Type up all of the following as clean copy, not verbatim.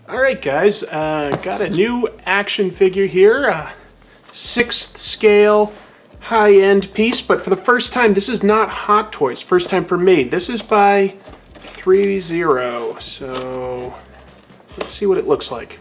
Alright guys, got a new action figure here, 6th scale high-end piece, but for the first time, this is not Hot Toys, first time for me. This is by ThreeZero, so let's see what it looks like.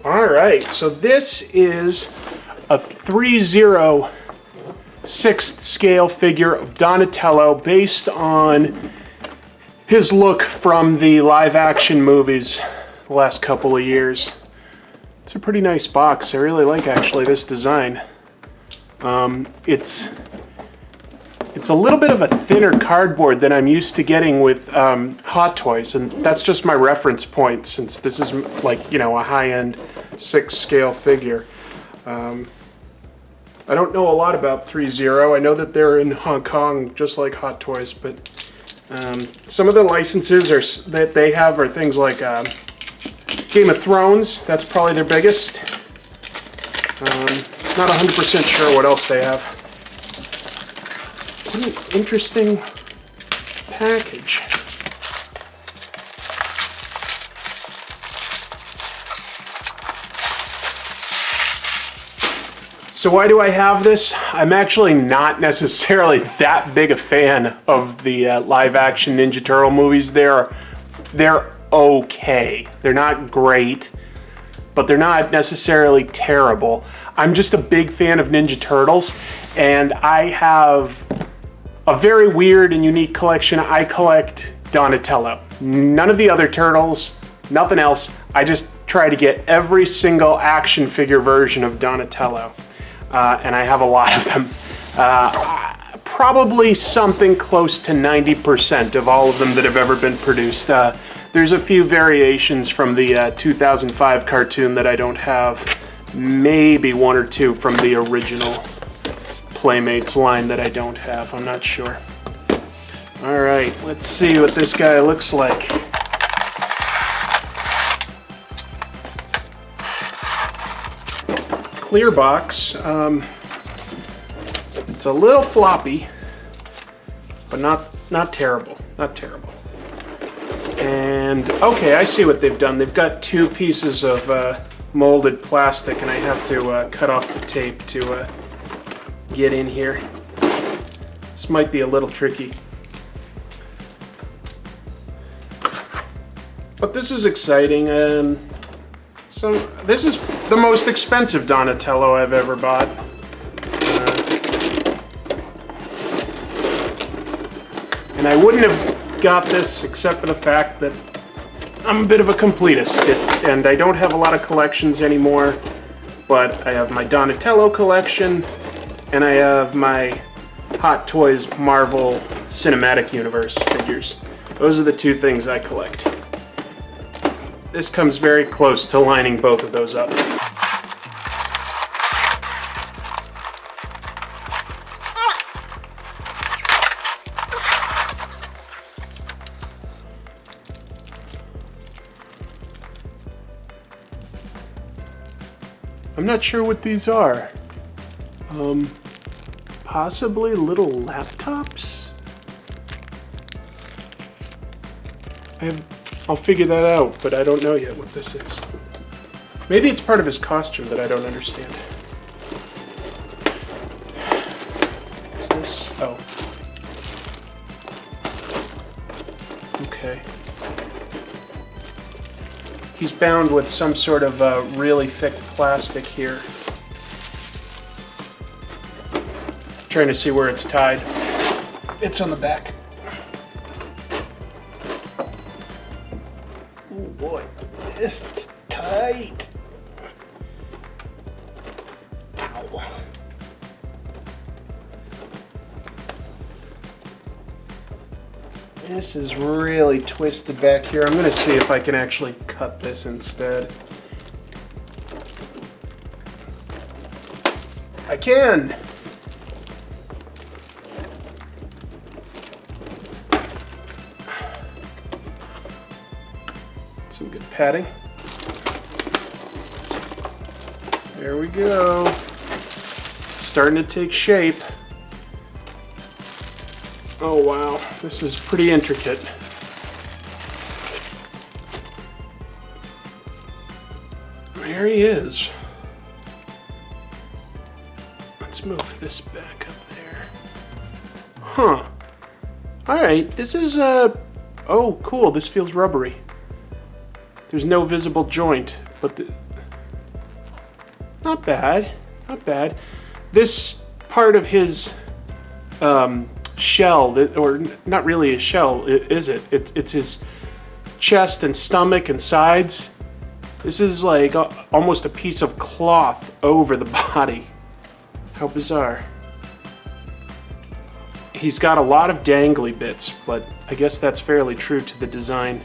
Alright, so this is a ThreeZero 6th scale figure of Donatello based on his look from the live action movies the last couple of years. It's a pretty nice box. I really like actually this design. It's a little bit of a thinner cardboard than I'm used to getting with Hot Toys, and that's just my reference point since this is like, you know, a high-end 6th scale figure. I don't know a lot about ThreeZero. I know that they're in Hong Kong just like Hot Toys, but some of the licenses that they have are things like Game of Thrones. That's probably their biggest. Not 100% sure what else they have. What an interesting package. So why do I have this? I'm actually not necessarily that big a fan of the live action Ninja Turtle movies. They're okay. They're not great, but they're not necessarily terrible. I'm just a big fan of Ninja Turtles, and I have a very weird and unique collection. I collect Donatello. None of the other turtles, nothing else. I just try to get every single action figure version of Donatello. And I have a lot of them. Probably something close to 90% of all of them that have ever been produced. There's a few variations from the 2005 cartoon that I don't have. Maybe one or two from the original Playmates line that I don't have. I'm not sure. All right, let's see what this guy looks like. Clear box. It's a little floppy, but not terrible. Not terrible. And okay, I see what they've done. They've got two pieces of molded plastic, and I have to cut off the tape to get in here. This might be a little tricky. But this is exciting. So this is the most expensive Donatello I've ever bought. And I wouldn't have got this except for the fact that I'm a bit of a completist, and I don't have a lot of collections anymore, but I have my Donatello collection, and I have my Hot Toys Marvel Cinematic Universe figures. Those are the two things I collect. This comes very close to lining both of those up. I'm not sure what these are. Possibly little laptops? I'll figure that out, but I don't know yet what this is. Maybe it's part of his costume that I don't understand. Is this? Oh. Okay. He's bound with some sort of really thick plastic here. Trying to see where it's tied. It's on the back. Oh boy, this is tight. Ow. This is really twisted back here. I'm gonna see if I can actually cut this instead. I can. Some good padding. There we go. It's starting to take shape. Oh wow, this is pretty intricate. There he is. Let's move this back up there. Huh. Alright, this is, oh cool, this feels rubbery. There's no visible joint, but not bad, not bad. This part of his shell, or not really a shell, is it? It's his chest and stomach and sides. This is like almost a piece of cloth over the body. How bizarre. He's got a lot of dangly bits, but I guess that's fairly true to the design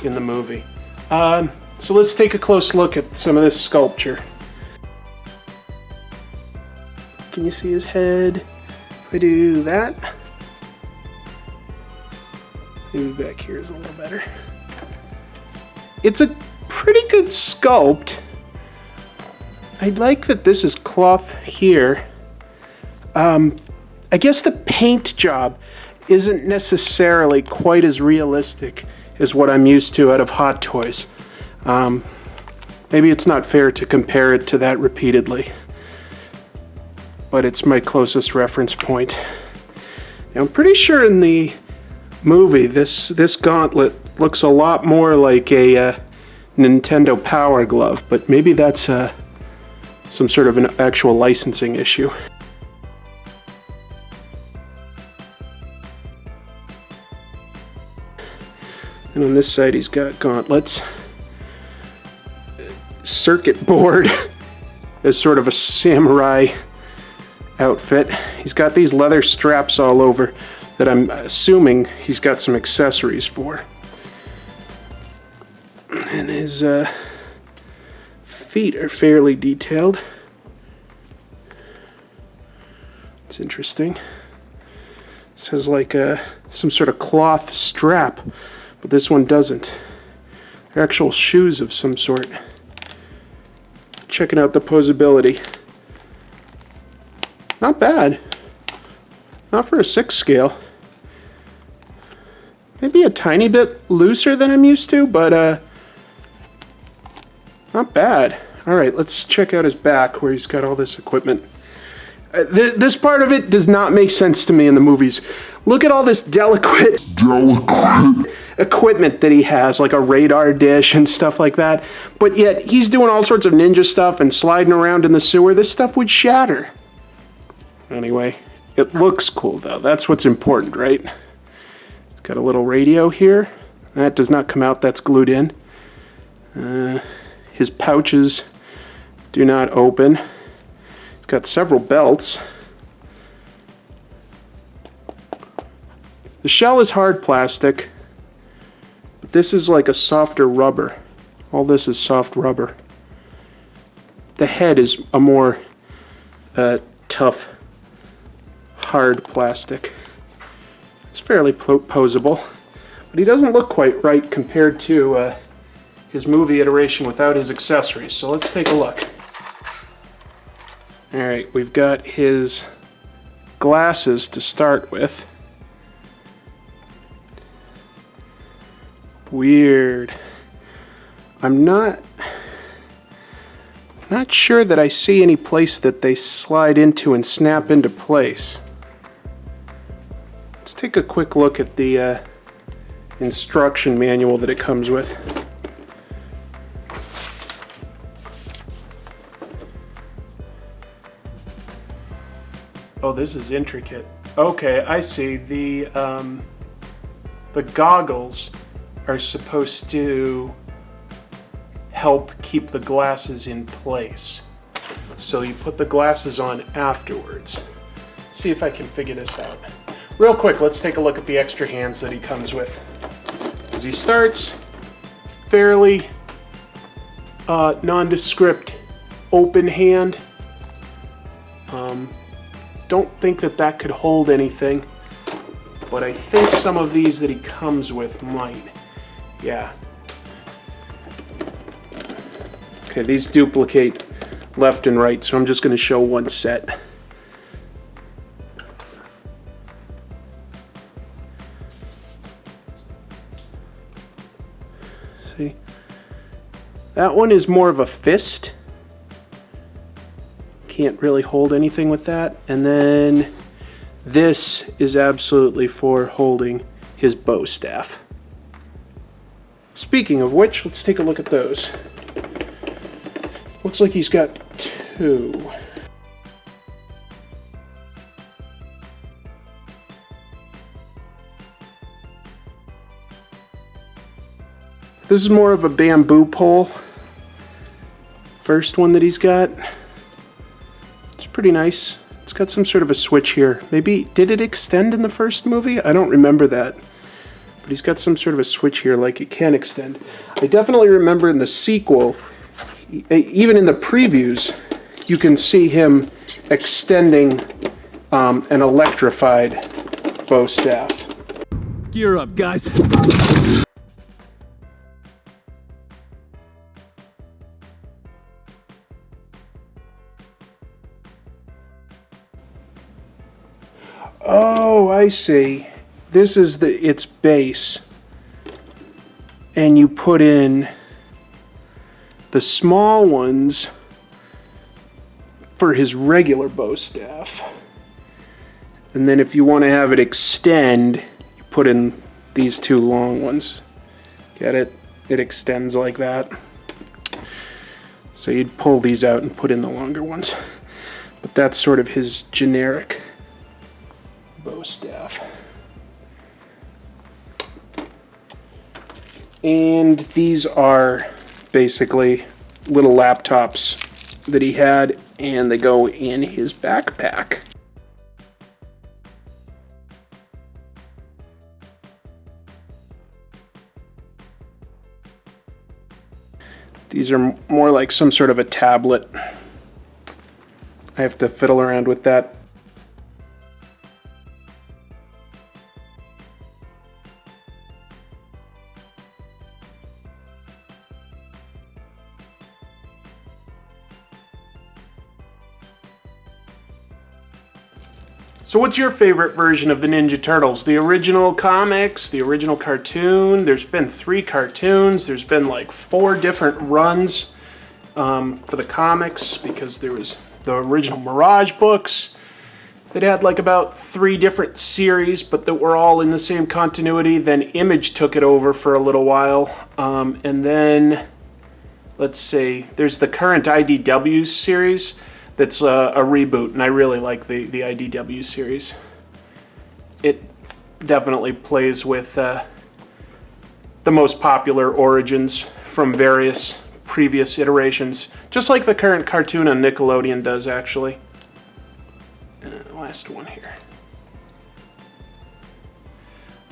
in the movie. So let's take a close look at some of this sculpture. Can you see his head? If I do that, maybe back here is a little better. It's a pretty good sculpt. I like that this is cloth here. I guess the paint job isn't necessarily quite as realistic as what I'm used to out of Hot Toys. Maybe it's not fair to compare it to that repeatedly, but it's my closest reference point. Now, I'm pretty sure in the movie this gauntlet looks a lot more like a Nintendo Power Glove, but maybe that's some sort of an actual licensing issue. And on this side he's got gauntlets. Circuit board as sort of a samurai outfit. He's got these leather straps all over that I'm assuming he's got some accessories for. And his feet are fairly detailed. It's interesting. This has like some sort of cloth strap, but this one doesn't. They're actual shoes of some sort. Checking out the posability. Not bad. Not for a 6 scale. Maybe a tiny bit looser than I'm used to, but not bad. Alright, let's check out his back where he's got all this equipment. This part of it does not make sense to me in the movies. Look at all this delicate equipment that he has, like a radar dish and stuff like that. But yet he's doing all sorts of ninja stuff and sliding around in the sewer. This stuff would shatter. Anyway, it looks cool though. That's what's important, right? Got a little radio here. That does not come out, that's glued in. His pouches do not open. He's got several belts. The shell is hard plastic, but this is like a softer rubber. All this is soft rubber. The head is a more tough, hard plastic. It's fairly posable, but he doesn't look quite right compared to his movie iteration without his accessories. So let's take a look. Alright, we've got his glasses to start with. Weird. I'm not sure that I see any place that they slide into and snap into place. Let's take a quick look at the instruction manual that it comes with. Oh, this is intricate. Okay, I see. The goggles are supposed to help keep the glasses in place. So you put the glasses on afterwards. Let's see if I can figure this out. Real quick, let's take a look at the extra hands that he comes with. As he starts, fairly nondescript open hand. Don't think that that could hold anything, but I think some of these that he comes with might. Yeah. Okay, these duplicate left and right, so I'm just going to show one set. See? That one is more of a fist. Can't really hold anything with that. And then this is absolutely for holding his bow staff. Speaking of which, let's take a look at those. Looks like he's got two. This is more of a bamboo pole. First one that he's got. It's pretty nice. It's got some sort of a switch here. Maybe, did it extend in the first movie? I don't remember that. But he's got some sort of a switch here, like it can extend. I definitely remember in the sequel, even in the previews, you can see him extending an electrified bow staff. Gear up, guys. Oh, I see. This is its base, and you put in the small ones for his regular bow staff. And then if you want to have it extend, you put in these two long ones. Get it? It extends like that. So you'd pull these out and put in the longer ones. But that's sort of his generic bow staff. And these are basically little laptops that he had, and they go in his backpack. These are more like some sort of a tablet. I have to fiddle around with that. So what's your favorite version of the Ninja Turtles? The original comics, the original cartoon? There's been 3 cartoons. There's been like 4 different runs for the comics, because there was the original Mirage books that had like about 3 different series, but that were all in the same continuity. Then Image took it over for a little while. And then, let's see, there's the current IDW series. That's a reboot, and I really like the IDW series. It definitely plays with the most popular origins from various previous iterations, just like the current cartoon on Nickelodeon does, actually. Last one here.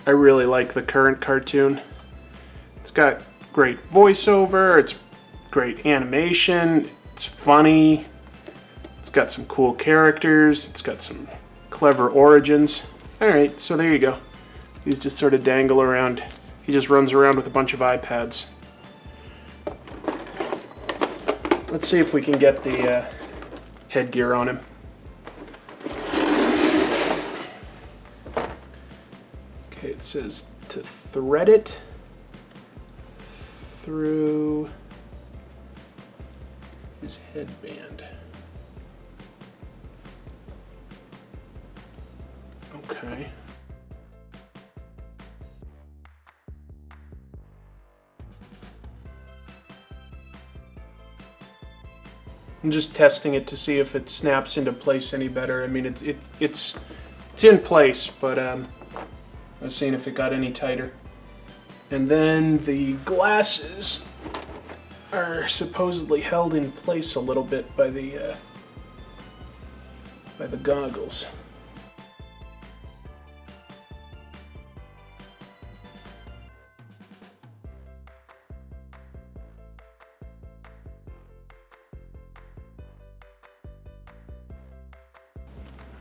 I really like the current cartoon. It's got great voiceover, it's great animation, it's funny. It's got some cool characters. It's got some clever origins. Alright, so there you go. These just sort of dangle around. He just runs around with a bunch of iPads. Let's see if we can get the headgear on him. Okay, it says to thread it through his headband. Okay. I'm just testing it to see if it snaps into place any better. I mean, it's in place, but I was seeing if it got any tighter. And then the glasses are supposedly held in place a little bit by the goggles.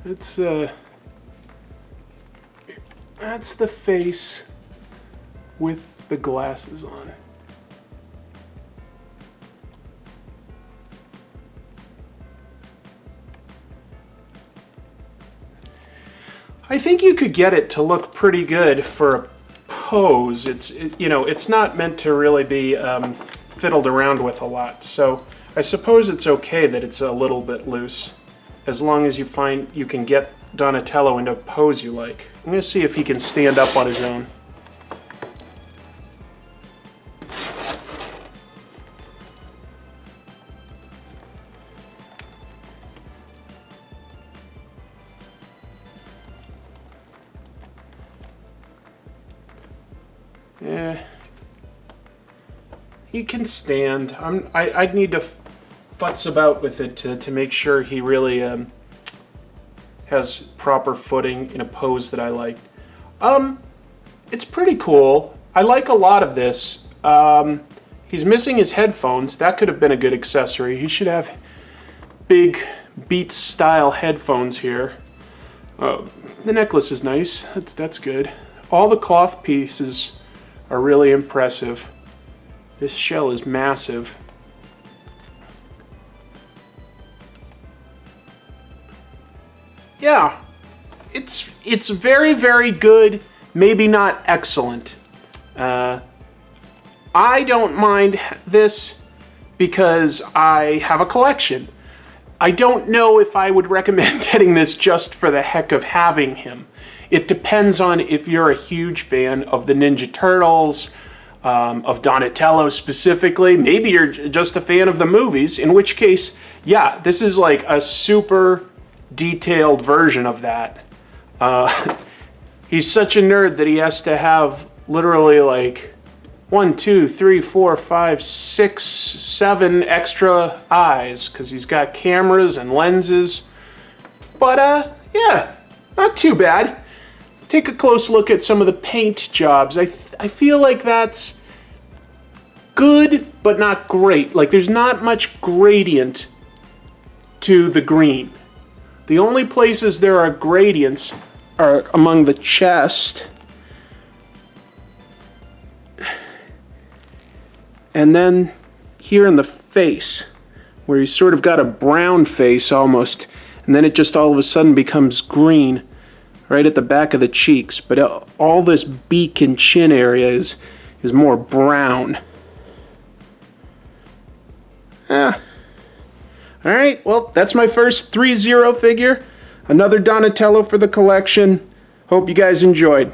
It's that's the face with the glasses on. I think you could get it to look pretty good for a pose. It's not meant to really be fiddled around with a lot. So I suppose it's okay that it's a little bit loose, as long as you find you can get Donatello into a pose you like. I'm going to see if he can stand up on his own. Yeah, he can stand. I'd need to futz about with it to make sure he really has proper footing in a pose that I like. It's pretty cool. I like a lot of this. He's missing his headphones. That could have been a good accessory. He should have big Beats style headphones here. The necklace is nice. That's good. All the cloth pieces are really impressive. This shell is massive. Yeah, it's very, very good, maybe not excellent. I don't mind this because I have a collection. I don't know if I would recommend getting this just for the heck of having him. It depends on if you're a huge fan of the Ninja Turtles, of Donatello specifically. Maybe you're just a fan of the movies, in which case, yeah, this is like a super detailed version of that. He's such a nerd that he has to have literally like 1, 2, 3, 4, 5, 6, 7 extra eyes, because he's got cameras and lenses. But yeah, not too bad. Take a close look at some of the paint jobs. I feel like that's good, but not great. Like, there's not much gradient to the green. The only places there are gradients are among the chest and then here in the face, where he's sort of got a brown face almost, and then it just all of a sudden becomes green right at the back of the cheeks. But all this beak and chin area is more brown. Alright, well, that's my first 3-0 figure. Another Donatello for the collection. Hope you guys enjoyed.